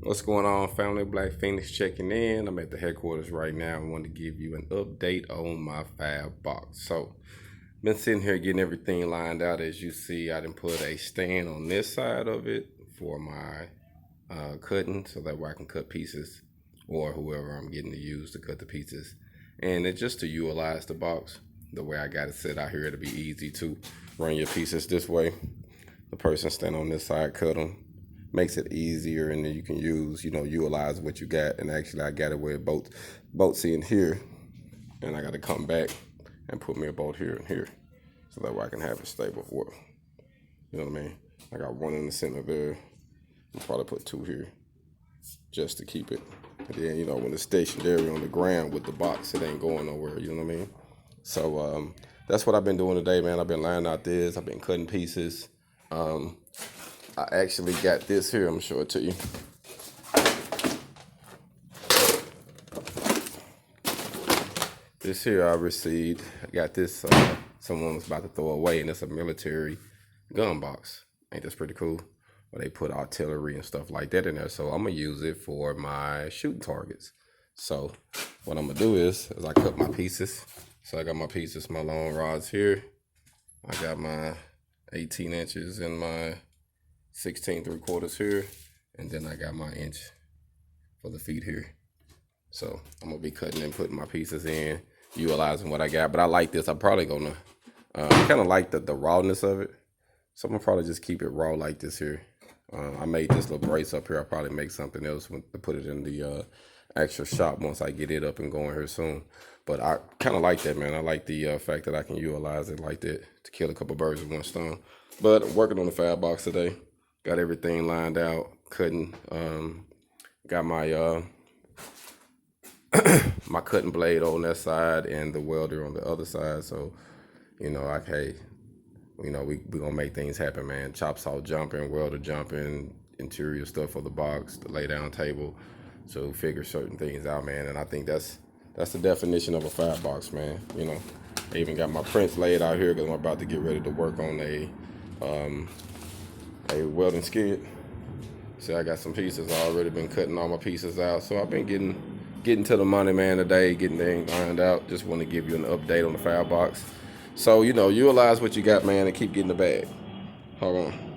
What's going on, family? Black Phoenix checking in. I'm at the headquarters right now. I wanted to give you an update on my FabBoxxx. So, been sitting here getting everything lined out. As you see, I didn't put a stand on this side of it for my cutting, so that way I can cut pieces, or whoever I'm getting to use to cut the pieces. And it's just to utilize the box. The way I got it set out here, it'll be easy to run your pieces this way. The person stand on this side, cut them. Makes it easier, and then you can use, utilize what you got. And actually, I got it where bolts in here, and I got to come back and put me a bolt here and here, so that way I can have it stable. Well, you know what I mean? I got one in the center there. I'll probably put two here, just to keep it. And then, when it's stationary on the ground with the box, it ain't going nowhere. You know what I mean? So that's what I've been doing today, man. I've been lining out this. I've been cutting pieces. I actually got this here. I'm gonna show it to you. This here I received. I got this. Someone was about to throw away, and it's a military gun box. Ain't this pretty cool? Where they put artillery and stuff like that in there. So I'm gonna use it for my shooting targets. So what I'm gonna do is I cut my pieces. So I got my pieces, my long rods here. I got my 18 inches and my 16 3/4 here, and then I got my inch for the feet here. So I'm gonna be cutting and putting my pieces in, utilizing what I got. But I like this. I'm probably gonna kind of like the rawness of it, so I'm gonna probably just keep it raw like this here. I made this little brace up here. I'll probably make something else to put it in the actual shop once I get it up and going here soon. But I kind of like that, man. I like the fact that I can utilize it like that to kill a couple birds with one stone. But working on the FabBoxxx today. Got everything lined out, cutting. Got my my cutting blade on that side and the welder on the other side. So, we gonna make things happen, man. Chop saw jumping, welder jumping, interior stuff for the box, the lay down table. So figure certain things out, man. And I think that's the definition of a FabBoxxx, man. I even got my prints laid out here because I'm about to get ready to work on a welding skid. See, I got some pieces. I already been cutting all my pieces out. So I've been getting to the money, man, today, getting things ironed out. Just want to give you an update on the FabBoxxx. So, utilize what you got, man, and keep getting the bag. Hold on.